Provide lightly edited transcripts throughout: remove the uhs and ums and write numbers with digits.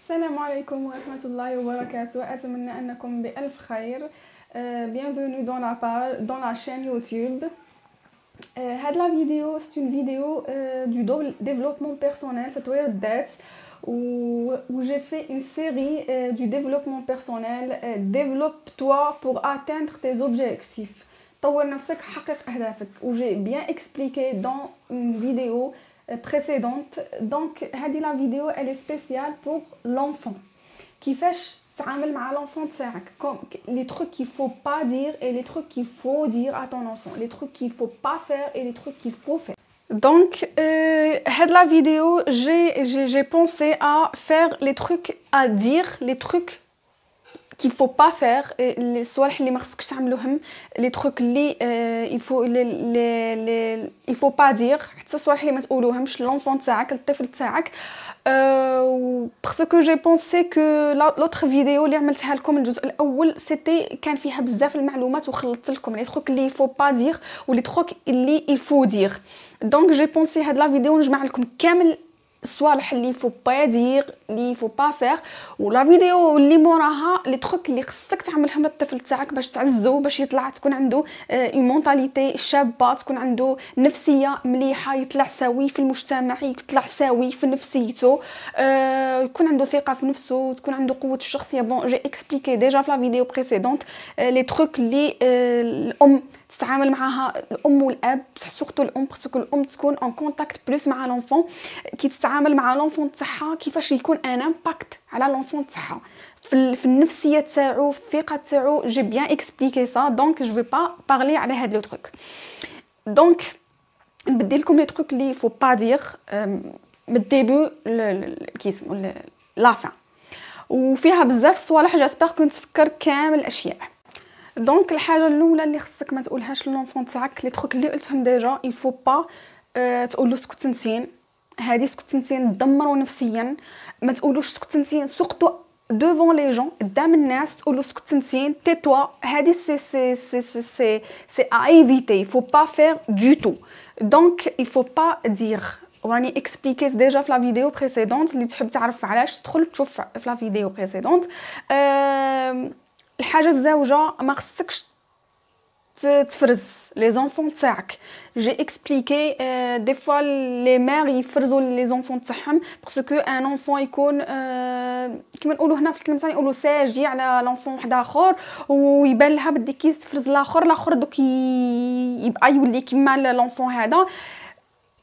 السلام عليكم ورحمة الله وبركاته. أتمنى أنكم بألف خير. Bienvenue dans la chaîne YouTube. La vidéo, c'est une vidéo du développement personnel, où j'ai fait une série du développement personnel. Développe-toi pour atteindre tes objectifs. Où j'ai bien expliqué dans une vidéo précédente. Donc, la vidéo elle est spéciale pour l'enfant. كيفاش تتعامل مع l'enfant تاعك, les trucs qu'il faut pas dire et les trucs qu'il faut dire à ton enfant, les trucs qu'il faut pas faire et les trucs qu'il faut faire. Donc, la vidéo, j'ai pensé à faire les trucs à dire, les trucs qu'il faut pas faire, les صوالح اللي ما خصكش تعملوهم, les trucs اللي il faut pas dire, حتى صوالح اللي ما تقولوهمش l'enfant تاعك, الطفل تاعك. Parce que j'ai pensé que l'autre vidéo اللي عملتها لكم الجزء الاول c'était كان فيها بزاف المعلومات وخلطت لكم les trucs اللي il faut pas dire و les trucs اللي il faut dire. Donc j'ai pensé هاد la vidéo نجمع لكم كامل الصوالح اللي faut pas dire, اللي faut pas faire, ولا فيديو اللي موراها لي تروك اللي خصك تعملهم للطفل تاعك باش تعزو, باش يطلع تكون عنده اون مونتاليتي شابه, تكون عنده نفسيه مليحه, يطلع سوي في المجتمع, يطلع سوي في نفسيته, يكون عنده ثقه في نفسه, تكون عنده قوه الشخصيه. بون جي اكسبليكي ديجا في لا فيديو بريسيدونت لي تروك اللي الام تتعامل معها, الام والاب, بصح سورتو الام باسكو الام تكون ان كونتاكت بلوس مع لونفون, كي تتعامل مع لونفون تاعها كيفاش يكون ان امباكت على لونفون تاعها في النفسيه تاعو, في الثقه تاعو. جي بيان اكسبليكي سا, دونك جو في با بارلي على هاد لو تروك. دونك نبدي لكم لي تروك اللي فو با دير من الديبو كيسمو لا فان, وفيها بزاف صوالح جاسبر كنت تفكر كامل الاشياء. دونك الحاجه الاولى اللي خصك ما تقولهاش للونفون تاعك, لي تروك اللي قلتهم ديجا il faut pas تقول له سكت نتين, هذه سكت نتين تدمروا نفسيا. ما تقولوش سكت نتين سورتو devant les gens, قدام الناس تقولوا سكت نتين تي توا, هذه سي à éviter, il faut pas faire du tout. Donc il faut pas dire. وراني اكسبليكيت ديجا في لا فيديو بريسيدونت, اللي تحب تعرف علاش تدخل تشوف في لا فيديو بريسيدونت. الحاجه الزوجه ما خصكش تفرز لي زونفون تاعك. جي اكسبليكي دي فوا لي مير يفرزوا لي زونفون تاعهم باسكو ان اونفون يكون كيما نقولوا هنا في الكلمه يقولوا ساجي على لونفون واحد اخر, ويبان لها بدي كي تفرز الاخر دوك يبقى يولي كيما لونفون هذا.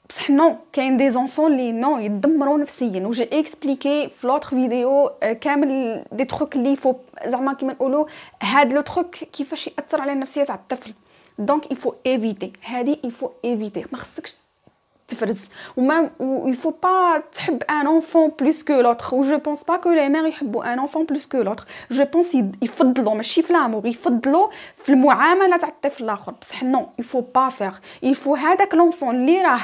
بصح نو, كاين دي زونفون لي نو يدمروا نفسيا, وجي اكسبليكي في لوتر فيديو كامل دي تروك اللي فو زعما كيما نقولوا هاد لو تروك كيفاش ياثر على النفسيه تاع الطفل. دونك يفو ايفيتي, هادي يفو ايفيتي, ما خصكش تفرز. وما يفو با تحب ان انفون بلوس كو لوتر, و جو بونس با كو لي مير يحبوا ان انفون بلوس كو لوتر. جو بونس يفضلوا, ماشي في لامور, يفضلوا في المعامله تاع الطفل الاخر. بصح نو يفو با فير, يفو هذاك لونفون اللي راه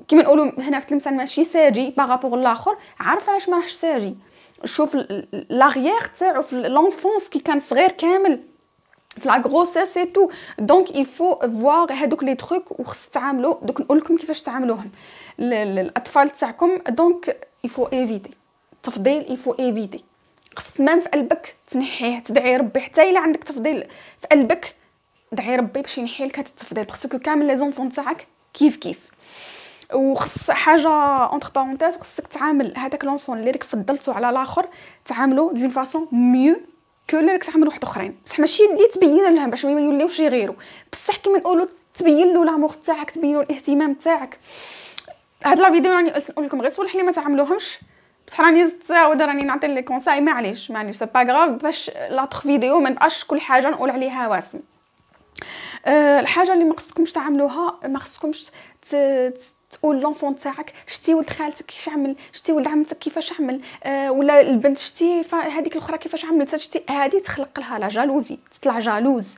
كيما نقولوا هنا في التمثال ماشي ساجي بارابور الاخر, عارف علاش ما راهش ساجي. شوف لاغيير تاعو في لونفونس كي كان صغير كامل في لا غروسيس اي تو. دونك il faut voir هذوك لي تروك وخص تعاملوا. دوك نقول لكم كيفاش تعاملوهم الاطفال تاعكم. دونك il faut éviter التفضيل, il faut éviter. خص مام في قلبك تنحيه, تدعي ربي حتى الا عندك تفضيل في قلبك, دعي ربي باش ينحي لك هذا التفضيل, باسكو كامل لي زونفون تاعك كيف. وخص حاجه اونتر بارونتيز, خصك تعامل هذاك لونفون اللي راك فضلته على الاخر, تعاملو دون فاصون ميو كو اللي راك تعامل واحد اخرين. بصح ماشي اللي تبين لهم باش ما يوليوش يغيروا, بصح كيما نقولوا تبين له لامور تاعك, تبين له الاهتمام تاعك. هاد لا فيديو راني نقول لكم غير صوالح اللي ما تعاملوهمش, بصح راني زدت عاود راني نعطي لي كونساي, معليش سي با غراف, باش لاطخ فيديو ما نبقاش كل حاجه نقول عليها واسم. الحاجه اللي ما خصكمش تعملوها, ما خصكمش تقول لونفون تاعك شتي ولد خالتك كيفاش عمل, شتي ولد عمتك كيفاش عمل, ولا البنت شتي هذيك الاخرى كيفاش عملت, شتي هذه تخلق لها لا جالوزي, تطلع جالوز,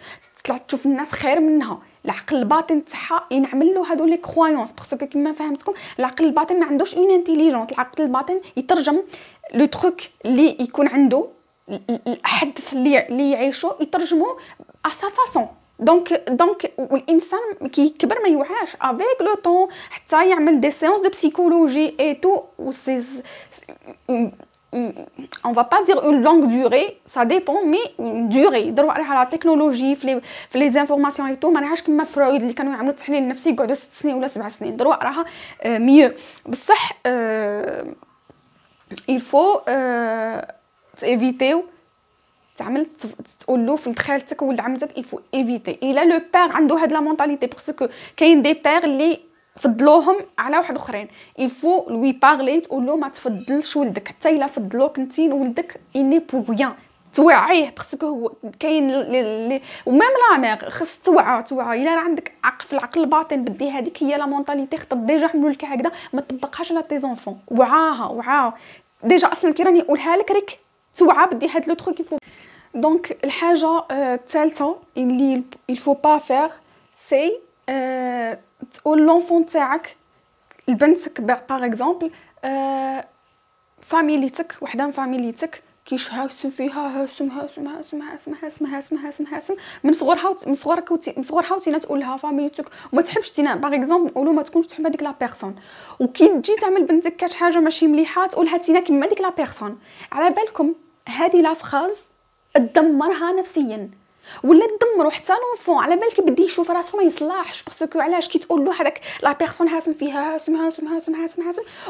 تطلع تشوف الناس خير منها. العقل الباطن تاعها ينعمل له هادو لي كرويونس, باسكو كيما فهمتكم العقل الباطن ما عندوش اون انتيليجونس. العقل الباطن يترجم لو تروك اللي يكون عنده, الحدث اللي يعيشه يترجمه ا سا فاصون. دونك والانسان كي يكبر ما يوعاش افيك لو طون حتى يعمل دي سيونس دو بسيكولوجي اي تو. on va pas dire une longue durée, ça dépend, mais une durée. دروك على التكنولوجي في لي زانفورماسيون اي تو، ما راهاش كيما فرويد اللي كانوا يعملوا التحليل النفسي يقعدوا 6 سنين ولا 7 سنين. دروك راها ميو بصح. il faut تيفيتيو تعمل تقول له في خالتك ولد عمتك il faut éviter. الا لو بير عنده هاد لا مونطاليتي باسكو كاين دي بير اللي فضلوهم على واحد اخرين، il faut lui parler تقول له ما تفضلش ولدك حتى الا فضلوك انت ولدك اني بو ريان. توعيه باسكو هو كاين وميم لا مير خص توعى الا راه عندك عقل في العقل الباطن بدي هذيك هي لا مونطاليتي خطط ديجا عملوا لك هكذا ما تطبقهاش على تي زونفون. وعاها ديجا اصلا كي راني نقولها لك ريك توعى بدي هاد لو تروك يفو. دونك الحاجه الثالثه اللي il faut pas faire سي تقول لونفون تاعك لبنتك باغ اكزومبل فاميليتك وحده من فاميليتك كيش هاسم فيها هاسم من صغرها وتينا تقول لها فاميليتك وما تحبش تينا باغ اكزومبل نقولوا ما تكونش تحب هذيك لا بيرسون، وكي تجي تعمل بنتك كاش حاجه ماشي مليحه تقولها تينا كيما ديك لا بيرسون. على بالكم هذه لا فراز تدمرها نفسيا ولا تدمروا حتى لونفون. على بالك بدي يشوف راسو ما يصلحش باسكو علاش كي تقول له هذاك لا بيرسون هاسم فيها هاسم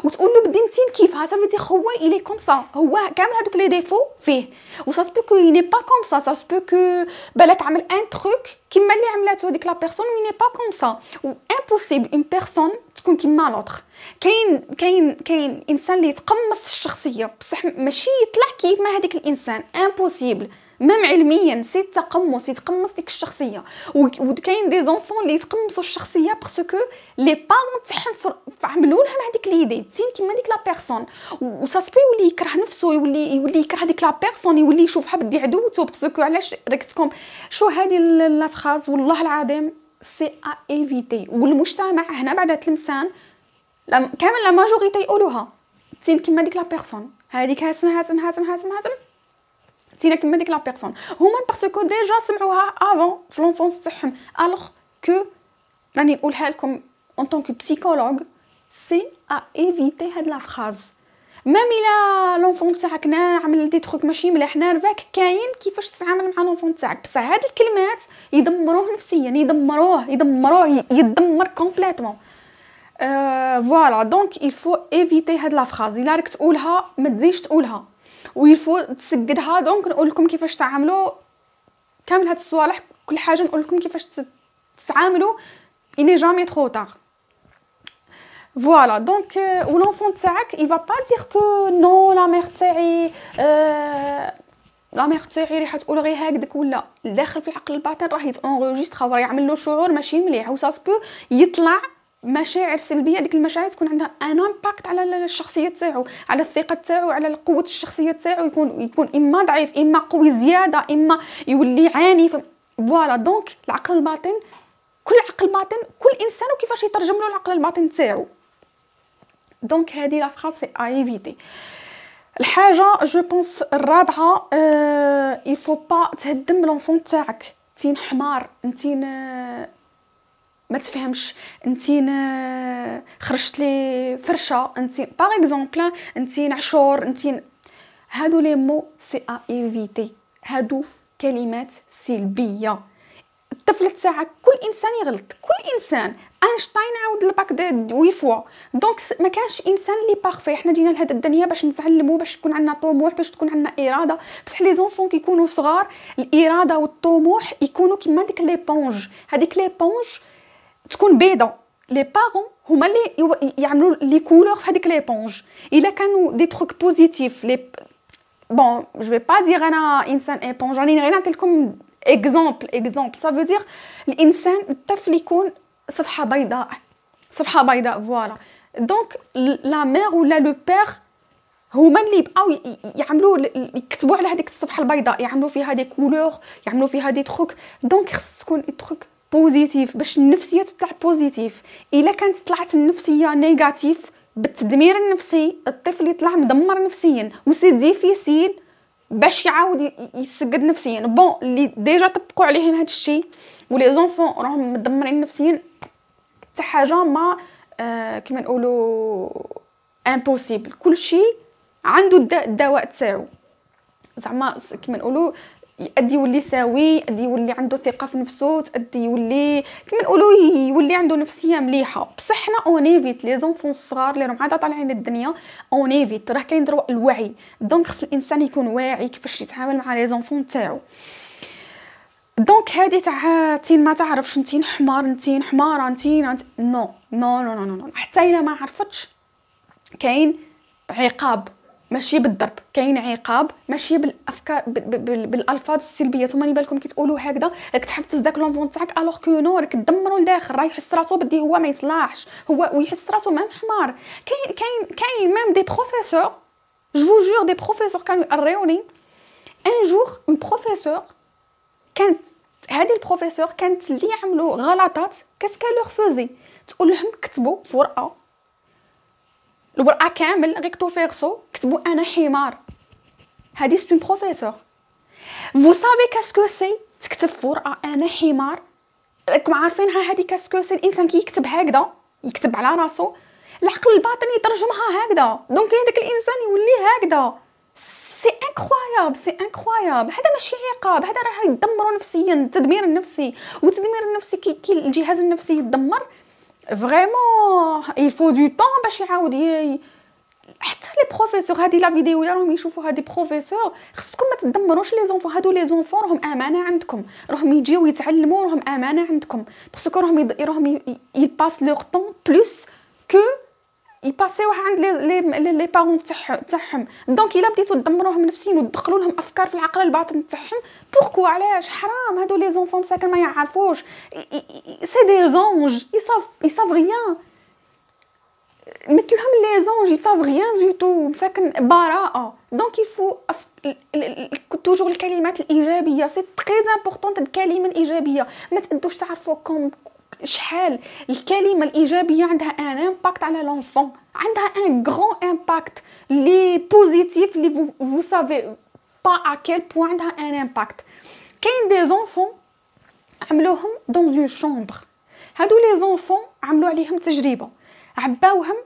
وتقول له بدي نتين كيفها سا فيدي هو الي كوم سا، هو كامل هذوك لي ديفو فيه وسا سبو كو ني با كوم سا سبو كو بالك عمل ان تروك كيما اللي عملاتو هذيك لا بيرسون ني با كوم سا. و امبوسيبل اون بيرسون تكون كيما لوطخ. كاين انسان اللي يتقمص الشخصيه بصح ماشي يطلع كيما هذيك الانسان، امبوسيبل ميم علميا سي يتقمص ديك الشخصيه. وكاين دي زونفون اللي يتقمصوا الشخصيه باسكو لي بارون تاعهم عملوا لهم هذيك ليدي تين كيما ديك لا بيرسون وساسبي يولي يكره نفسه يولي يكره ديك لا بيرسون يولي يشوفها بدي عدوته باسكو علاش ركتكم شو هذه لا فراز والله العظيم سي ا ايفيتي. والمجتمع هنا بعد تلمسان كامل لا ماجوريتي يقولوها تين كيما ديك لا بيرسون هذيك هاسم تينا كيما ديك لا بيرسون هما باسكو ديجا سمعوها افون في لونفونس تاعهم. الوغ كو راني نقولها لكم اون طونك بسيكولوج سي ا ايفيتي هاد لا فراز. ميم الا لونفون تاعك عمل دي تروك ماشي مليح نارفاك كاين كيفاش تتعامل مع لونفون تاعك، بصح هاد الكلمات يدمروه نفسيا يدمر كومبليتمون. فوالا دونك il faut éviter هاد لا فراز. الا راك تقولها ما تزيدش تقولها ويلفو تسقدها. دونك نقول لكم كيفاش تعاملوا كامل هاد الصوالح كل حاجه نقول لكم كيفاش تتعاملوا اني جامي ترو تار. فوالا دونك ولونفون تاعك il va pas dire que non لا مير تاعي لا مير تاعي راح تقول غير هكذاك ولا داخل في العقل الباطن راه يتونغيستر راه يعمل له شعور ماشي مليح وساسبو يطلع مشاعر سلبيه. ديك المشاعر تكون عندها ان امباكت على الشخصيه تاعو على الثقه تاعو على قوه الشخصيه تاعو يكون اما ضعيف اما قوي زياده اما يولي عنيف. فوالا دونك العقل الباطن كل عقل باطن كل انسان وكيفاش يترجم له العقل الباطن تاعو. دونك هذه لا فراس سي ا ايفيتي. الحاجه جو بونس الرابعه il faut pas تهدم لونفون تاعك تين حمار انتين ما تفهمش انتين خرجت لي فرشه انتين باغ اكزومبل انتين عشور انتين هادو لي مو سي ا ايفيتي. هادو كلمات سلبيه. الطفل تاعك كل انسان يغلط كل انسان. اينشتاين عاود الباك دو وي فوا. دونك ما كانش انسان لي بارفي. حنا جينا لهاد الدنيا باش نتعلموا باش تكون عندنا طموح باش تكون عندنا اراده. بصح لي زونفون كيكونوا صغار الاراده والطموح يكونوا كيما ديك ليبونج. هذيك ليبونج تكون بيضه. لي بارون هما اللي يعملوا لي كولور في هذيك ليبونج. الا كانوا دي تروك بوزيتيف لي بون جو في با دير انا انسان ايبونج راني غير نعطي لكم اكزامبل سا فو دير الانسان الطفل يكون صفحه بيضاء فوالا. دونك لا مير ولا لو بير هما اللي يبقاو يعملوا يكتبوا على هذيك الصفحه البيضاء يعملوا فيها دي كولور يعملوا فيها دي تروك. دونك خص تكون تروك بوزيتيف باش النفسيه تطلع بوزيتيف. الا كانت طلعت النفسيه نيجاتيف بالتدمير النفسي الطفل يطلع مدمر نفسيا وسي ديفيسيل باش يعاود يسقد نفسيا. بون اللي ديجا طبقوا عليهم هذا الشيء ولي زونفون راهم مدمرين نفسيا حتى حاجه ما كيما نقولوا امبوسيبل. كل شيء عنده الدواء تاعو، زعما كيما نقولوا يأدي يولي سوي، يأدي يولي عنده ثقه في نفسه، تأدي يولي كيما نقولوا يولي عنده نفسيه مليحه. بصح حنا اونيفيت لي زونفون الصغار اللي راهم عاد طالعين للدنيا، اونيفيت راه كاين دروا الوعي. دونك خص الانسان يكون واعي كيفاش يتعامل مع لي زونفون تاعو. دونك هادي تاع تين ما تعرفش نتين حمار، نتين حماره، نتين نو نو نو نو نو، حتى الا ما عرفتش كاين عقاب ماشي بالضرب، كاين عقاب ماشي بالافكار بالالفاظ السلبيه. ثم ماني بالكم كي تقولوا هكذا راك تحفز داك لونفون تاعك، الوغ كو نو راك تدمروا لداخل، راه يحس راسو بدي هو ما يصلاحش، هو ويحس راسو مام حمار. كاين ميم دي بروفيسور، جو فو جور دي بروفيسور كانوا يقريوني ان جور اون بروفيسور كانت هذه البروفيسور كانت اللي يعملوا غلطات كاسكا لوغ فوزي تقول لهم كتبوا في ورقه، الورقه كامل ريكتو فيرسو كتبوا انا حمار. هذه سي اون بروفيسور. فو سافي كاسكو سي تكتب في ورقه انا حمار؟ راكم عارفينها هذه كاسكو سي؟ الانسان كي يكتب هكذا يكتب على راسو، العقل الباطن يترجمها هكذا، دونك داك الانسان يولي هكذا. سي انكرويابل، سي انكرويابل. هذا ماشي عقاب، هذا راه يدمروا نفسيا، التدمير النفسي. والتدمير النفسي كي الجهاز النفسي يتدمر فريمون يلفو دو طون باش يعاود حتى لي بروفيسور. هذه لا فيديو اللي راهم يشوفوا هذه بروفيسور، خصكم ما تدمروش لي زونفون. هادو لي زونفون راهم امانه عندكم، راهم يجيو يتعلموا، راهم امانه عندكم، باسكو راهم يباس لوغ طون بلوس كو يباسيوها عند لي بارون تاعهم. دونك الا بديتو تدمروهم نفسيا وتدخلوا لهم افكار في العقل الباطن تاعهم، بوركو علاش؟ حرام. هادو لي زونفون ساكن ما يعرفوش، سي دي زونج، يصاف غيان، مثلهم لي زونج يصاف غيان دو تو، مساكن براءه. دونك يفو توجور الكلمات الايجابيه، سي تري امبورطون. الكلمه الايجابيه ما تقدوش تعرفوا كم شحال الكلمه الايجابيه عندها ان امباكت على لونفون، عندها ان غران امباكت لي بوزيتيف لي فو سافي با ا كيل بوين عندها ان امباكت. كاين دي زونفون عملوهم دون اون شومبر، هادو لي زونفون عملوا عليهم تجربه، عباوهم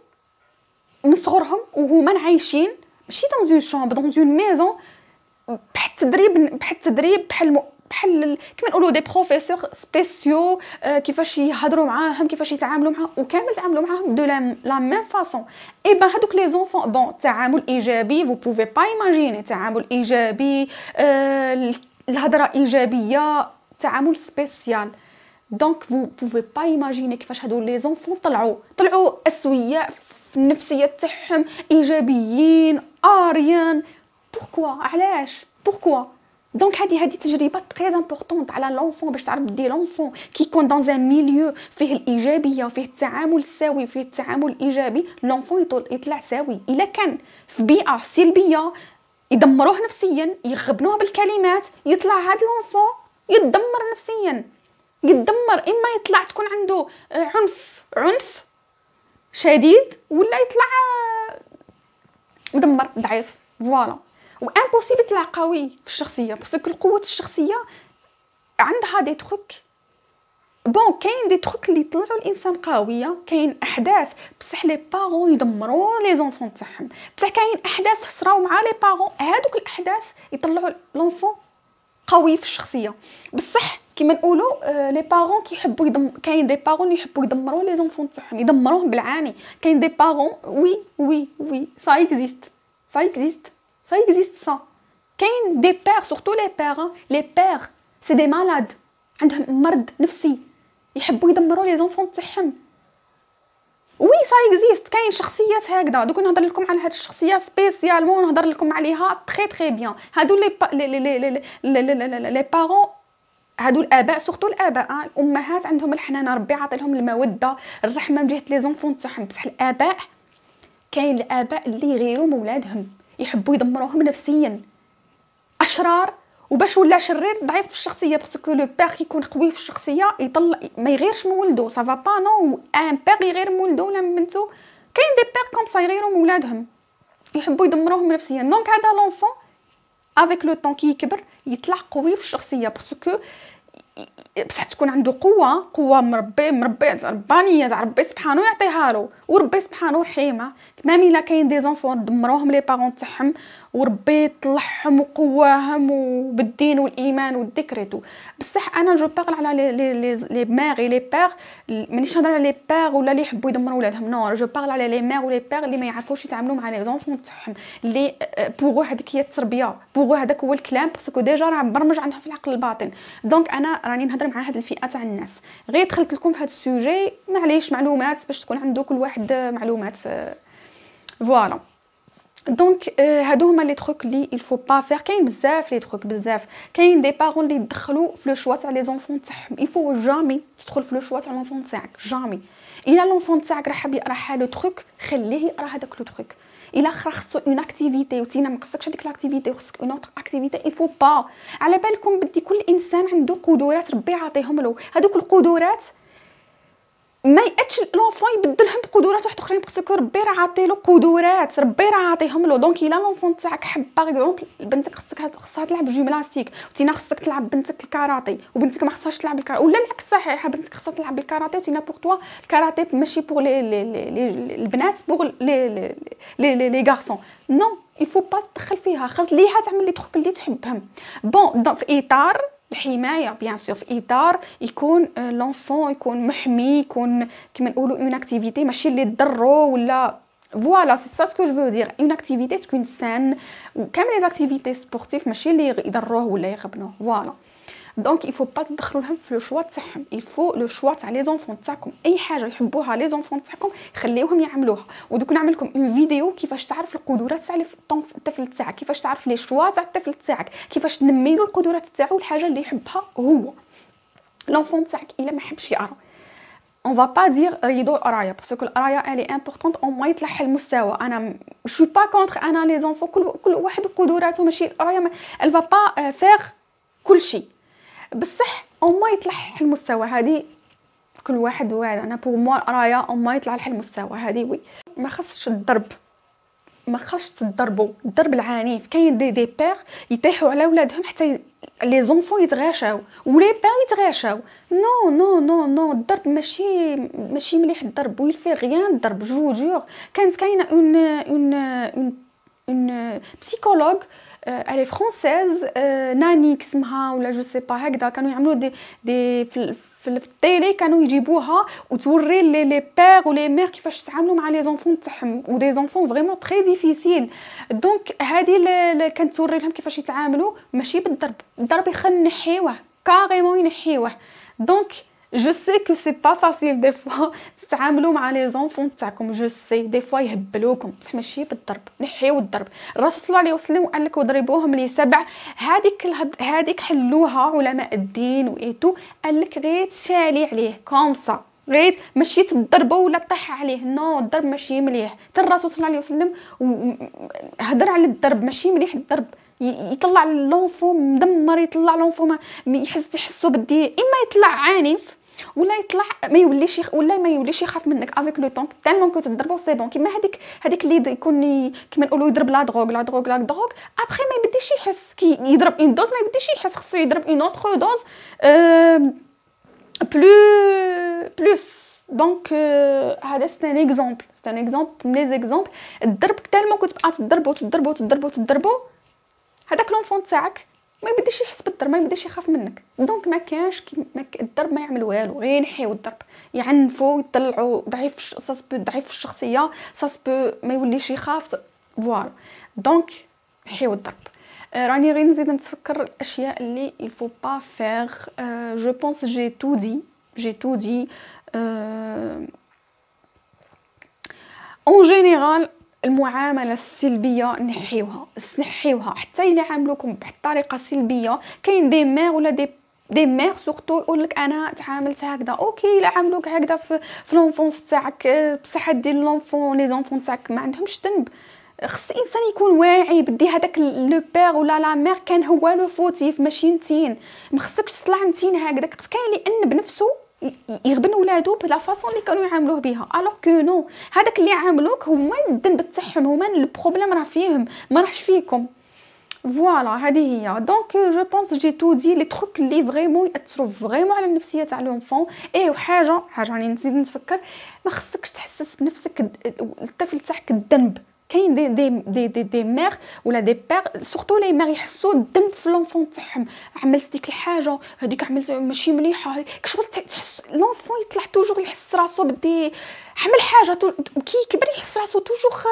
من صغرهم وهما عايشين ماشي دون اون شومبر، دون اون ميزون، بحال التدريب بحال كيما نقولوا دي بروفيسور سبيسيو، كيفاش يهضروا معاهم، كيفاش يتعاملوا معاهم، وكامل تعاملوا معاهم دو لا ميم فاصون. اي با هذوك لي زونفون بون تعامل ايجابي، فو بوفي با ايماجيني تعامل ايجابي، الهضره ايجابيه، تعامل سبيسيال. دونك فو بوفي با ايماجيني كيفاش هادو لي زونفون طلعوا اسوياء في النفسيه تاعهم، ايجابيين اريان. بوركوا؟ علاش؟ بوركوا؟ دونك هذه تجربه تري امبورطونط على لونفون، باش تعرف دي لونفون كي يكون دون ان ميليو فيه الايجابيه، فيه التعامل السوي، فيه التعامل الايجابي، لونفون يطلع سوي. الا كان في بيئه سلبيه يدمروه نفسيا، يغبنوه بالكلمات، يطلع هذا لونفون يتدمر نفسيا، يتدمر. اما يطلع تكون عنده عنف شديد، ولا يطلع مدمر ضعيف. فوالا. وامبوسيبل يطلع قوي في الشخصيه، باسكو قوه الشخصيه عندها دي تروك. بون كاين دي تروك اللي يطلعوا الانسان قويه، كاين احداث بصح لي بارون يدمروا لي زونفون تاعهم، بصح كاين احداث صراو مع لي بارون، هادوك الاحداث يطلعوا لونفون قوي في الشخصيه. بصح كيما نقولوا لي بارون كيحبوا كاين دي بارون يحبوا يدمروا لي زونفون تاعهم، يدمروهم بالعاني. كاين دي بارون وي سا اكزيست، ça existe ça. كاين دي بير سورتو لي بير سي دي مالاد، عندهم مرض نفسي، يحبوا يدمروا لي زونفون تاعهم. وي سا اكزيست. كاين شخصيات هكذا. دوك نهضر لكم على هاد الشخصيه سبيسيالمون، نهضر لكم عليها تري بيان. هادو لي بارون، هادو الاباء سورتو الاباء، الامهات عندهم الحنان، ربي عاطي لهم الموده الرحمه من جهه لي زونفون تاعهم. بصح الاباء، كاين الاباء اللي يغيروا مولادهم، يحبوا يدمروهم نفسيا، اشرار. وباش ولا شرير ضعيف في الشخصيه، باسكو لو بير كيكون قوي في الشخصيه يطلع ما يغيرش من ولده، سافا با نو ان بير يغير من ولده ولا من بنته. كاين دي بير كوم سا يغيروا من ولادهم، يحبوا يدمروهم نفسيا. دونك هذا لونفون افيك لو طون كي يكبر يطلع قوي في الشخصيه، باسكو بصح تكون عنده قوه مربي ربانيه تاع ربي سبحانه يعطيها له، وربي سبحانه رحيمه. تمام الا كاين دي زونفون دمروهم لي بارون تاعهم وربي طلعهم وقواهم وبالدين والايمان والذكريتو. بصح انا جو بارل على لي مير لي بير، مانيش نهضر على لي بير ولا اللي يحبوا يدمروا ولادهم، نو جو بارل على لي مير ولي بير اللي ما يعرفوش يتعاملوا مع لي زونفون تاعهم، اللي بوغو هذيك هي التربيه، بوغو هذاك هو الكلام، باسكو ديجا راه مبرمج عندهم في العقل الباطن. دونك انا راني نهضر مع هذه الفئه تاع الناس، غير دخلت لكم في هذا السوجي معليش معلومات باش تكون عنده كل واحد معلومات. فوالا دونك هادو هما لي تروك لي il faut pas faire. كاين بزاف لي تروك، بزاف كاين دي بارون اللي يدخلوا في لو شوا تاع لي زونفون تاعهم. il faut jamais تدخل في لو شوا تاع لونفون تاعك، جامي. الا لونفون تاعك راه حاب يقرا لو تروك خليه يقرا هذاك لو تروك. الا خصو اون اكتيفيتي وتينا ما خصكش هذيك لاكتيفيتي وخصك اون اوتر اكتيفيتي، il faut pas. على بالكم بدي كل انسان عنده قدرات ربي عاطيهم له، هذوك القدرات ما ياتش لونفون يبدلهم بقدرات واحد اخرين، باسكو ربي راه عاطي له قدرات، ربي راه عاطيهم له. دونك الا لونفون تاعك حب باغ اكزومبل بنتك خصها تلعب جيمناستيك وتينا خصك تلعب بنتك الكاراتي وبنتك ما خصهاش تلعب الكاراتي، ولا العكس صحيح، بنتك خصها تلعب الكاراتي وتينا بوغ توا الكاراتي ماشي بوغ البنات، بوغ لي غارسون. نو il faut pas تدخل فيها، خاص ليها تعمل لي تروك اللي تحبهم. بون في اطار الحمايه بيان سور، في اطار يكون لونفون يكون محمي، يكون كيما نقولوا اون اكتيفيتي ماشي اللي تضرو ولا فوالا سي سا سكو جو فو دير، اون اكتيفيتي تكون سان، وكامل لي اكتيفيتي سبورتيف ماشي اللي يضروه ولا يغبنوه. فوالا دونك il faut pas تدخلوا لهم في لو شوا تاعهم، il faut لو شوا تاع لي زونفون تاعكم، اي حاجه يحبوها لي زونفون تاعكم خليوهم يعملوها. ودوك نعمل لكم اون فيديو كيفاش تعرف القدرات تاع الطفل تاعك، كيفاش تعرف لي شوا تاع الطفل تاعك، كيفاش تنمي له القدرات تاعو والحاجه اللي يحبها هو. لونفون تاعك الا ما حبش يقرا on va pas dire ريدو القرايه، باسكو القرايه elle est importante au moins يطلع المستوى. انا je suis pas contre انا لي زونفون كل واحد وقدراته، ماشي القرايه elle va pas faire كل شيء، بصح او ما يطلع المستوى. هذه كل واحد واعر، انا بور موا القرايه او ما يطلع المستوى هذه وي. ما خصش الضرب، ما خصش تضربوا الضرب العنيف. كاين دي بير يطيحوا على ولادهم حتى لي زونفون يتغاشاو ولي بير يتغاشاو. نو نو نو نو الضرب ماشي مليح الضرب، ويل في غيان الضرب جو جور. كانت كاينه اون بسيكولوج elle est française ناني اسمها ولا جو سي با هكذا، كانوا يعملوا دي في التيلي كانوا يجيبوها وتوري لي بير ولي مير كيفاش يتعاملوا مع لي زونفون تاعهم، ودي زونفون فريمون تري ديفيسيل. دونك هذه كانت توري لهم كيفاش يتعاملوا، ماشي بالضرب، الضرب يخل نحيوه كاريمون ينحيوه. دونك جو سي كو سي با فاسيل دي فوا تتعاملوا مع لي زونفون تاعكم، جو سي دي فوا يهبلوكم، بصح ماشي بالضرب، نحيو الضرب. الرسول صلى الله عليه وسلم قال لك وضربوهم لسبع، هذيك حلوها علماء الدين وايتو، قال لك غير تشالي عليه كومسا، غير ماشي تضربوا ولا طيح عليه. نو الضرب ماشي مليح، حتى الرسول صلى الله عليه وسلم هضر على الضرب، ماشي مليح الضرب، يطلع لونفون مدمر، يطلع لونفون يحسوا بالدي، اما يطلع عنيف ولا يطلع ما يوليش يخاف منك افيك لو طون تالمون كو تضربو سي بون. كيما هذيك اللي يكون كيما نقولوا يضرب لا دروغ ابخي ما يبديش يحس، كي يضرب اون دوز ما يبديش يحس، خصو يضرب اون اوتر دوز بلوس. دونك هذا سي ان اكزامبل من لي زيكزامبل. الضرب تالمون كو تبقى تضربو هذاك لونفون تاعك ما يبداش يحس بالضرب، ما يبداش يخاف منك. دونك ما كانش الضرب ما يعمل والو، غير ينحيو الضرب، يعنفوا يطلعوا ضعيف ضعيف الشخصيه، ما يوليش يخاف. فوالا دونك نحيو الضرب. راني غير نزيد نتفكر الاشياء اللي il faut pas faire. je pense j'ai tout dit en général. المعامله السلبيه نحيوها حتى الا عاملوكم بواحد الطريقه سلبيه. كاين دي مير ولا دي مير سورتو يقول لك انا تعاملت هكذا، اوكي الا عاملوك هكذا في لونفونس تاعك، بصح دير لونفون لي زونفون تاعك ما عندهمش ذنب. خص الانسان يكون واعي بدي هذاك لو بير ولا لا مير كان هو لو فوتيف ماشي نتين، ما خصكش تطلع نتين هكذاك. كاين اللي انب نفسه يغبن ولادو بلا فاصون اللي كانوا يعاملوه بها، الوغ كو نو، هذاك اللي عاملوك هما الذنب تاعهم، هما البروبليم راه فيهم ما راحش فيكم. فوالا هذه هي. دونك جو بونس جي تو دي لي تروك اللي فريمون ياثروا فريمون على النفسيه تاع لونفون. ايه وحاجه راني نزيد نتفكر، ما خصكش تحسس بنفسك الطفل تاعك الذنب. كاين دي ميغ ولا دي بير سورتو لي ميغ يحسوا الذنب في لونفون تاعهم. عملت ديك الحاجه هذيك، عملت ماشي مليحه، كشغل تحس لونفون يطلع توجور يحس راسو بدي عمل حاجه كي يكبر يحس راسو توجور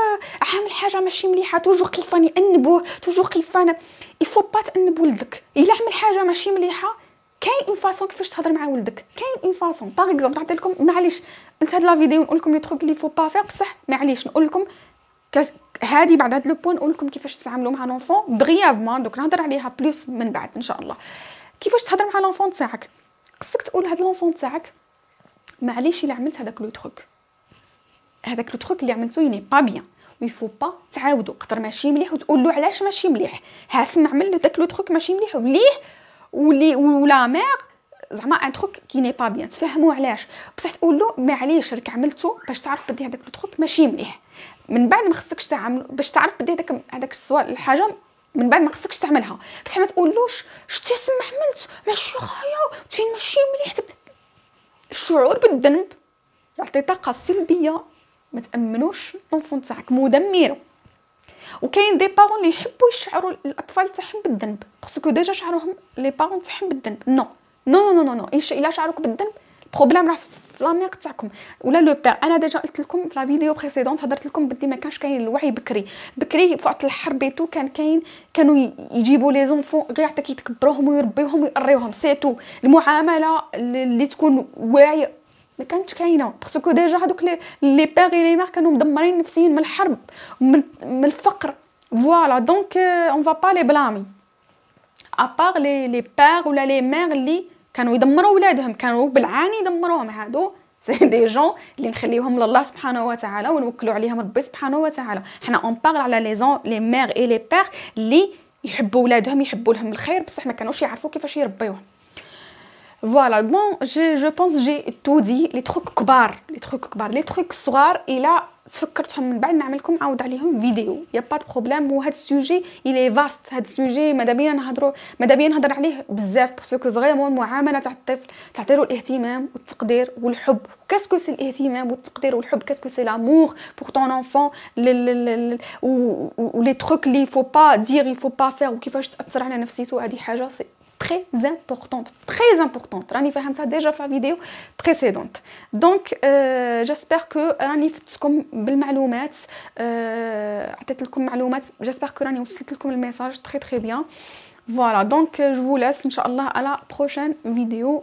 عامل حاجه ماشي مليحه، توجور كيفاني يأنبوه، توجور كيفانا. يفو با تأنب ولدك الا عمل حاجه ماشي مليحه. كاين اون فاصون كيفاش تهضر مع ولدك، كاين اون فاصون. باغ اكزومبل نعطي لكم، معليش انت هاد لا فيديو نقول لكم لي تروك لي فو با فير، بصح معليش نقول لكم هادي بعد هاد لو بوين نقول لكم كيفاش تتعاملوا مع لونفون بريافمون. دوك نهضر عليها بلوس من بعد ان شاء الله. كيفاش تهضر مع لونفون تاعك، خصك تقول هاد لونفون تاعك معليش الا عملت هذاك لو تروك اللي عملتو يني با بيان، ويفو با تعاودو قدر ماشي مليح وتقول له علاش ماشي مليح. ها سمع عمل داك لو تروك ماشي مليح وليه ولا مير زعما ان تروك كي ني با بيان، تفهموا علاش. بصح تقول له معليش راك عملتو باش تعرف بدي هذاك لو تروك ماشي مليح. من بعد ما خصكش تعمل باش تعرف بدي هذاك السؤال الحاجه، من بعد ما خصكش تعملها. بصح ما تقولوش شتي سما عملت ماشي خايا تين ماشي مليح. الشعور بالذنب يعطي طاقه سلبيه، ما تامنوش لونفون تاعك، مدمره. وكاين دي بارون اللي يحبوا يشعروا الاطفال تاعهم بالذنب باسكو ديجا شعروهم لي بارون تاعهم بالذنب. نو نو نو نو نو الا شعروك بالذنب البروبليم راه في لاميغ تاعكم ولا لو بير. انا ديجا قلت لكم في لا فيديو بريسيدونت، هضرت لكم بدي ما كانش كاين الوعي بكري في وقت الحرب تو كانوا يجيبوا لي زونفون غير حتى كيتكبروهم ويربيوهم ويقريوهم سيتو. المعامله اللي تكون واعيه ما كانتش كاينه باسكو ديجا هذوك لي بير لي مار كانوا مدمرين نفسيا من الحرب من الفقر. فوالا دونك اون فا با لي بلامي ابار لي بير ولا لي مير اللي كانوا يدمروا ولادهم، كانوا بالعاني يدمروهم. هادو سي دي جون اللي نخليوهم لله سبحانه وتعالى ونوكلوا عليهم ربي سبحانه وتعالى. حنا اون بارل على لي مير اي لي بير اللي يحبوا ولادهم، يحبوا لهم الخير، بصح ما كانوش يعرفوا كيفاش يربيوهم. فوالا بون جو بونس جي تو دي لي تروك كبار، لي تروك صغار الا تفكرتهم من بعد نعمل لكم عاود عليهم فيديو، يا با دو بروبليم. وهذا السوجي الي فاست، هذا السوجي ماذا بينا نهضر عليه بزاف باسكو فريمون المعامله تاع الطفل تعطي له الاهتمام والتقدير والحب. كاسكو سي الاهتمام والتقدير والحب، كاسكو سي لامور بور طون انفون ولي تروك لي فو با دير يفو با فير وكيفاش تاثر على نفسيته. هذه حاجه سي très importante راني فهمتها ديجا في الفيديو بريسيدونت. دونك جيسبر كو راني فتكم بالمعلومات، عطيت لكم معلومات، جيسبر كو راني وصلت لكم الميساج تري بيان. فوالا دونك جو vous laisse ان شاء الله على بروشين فيديو.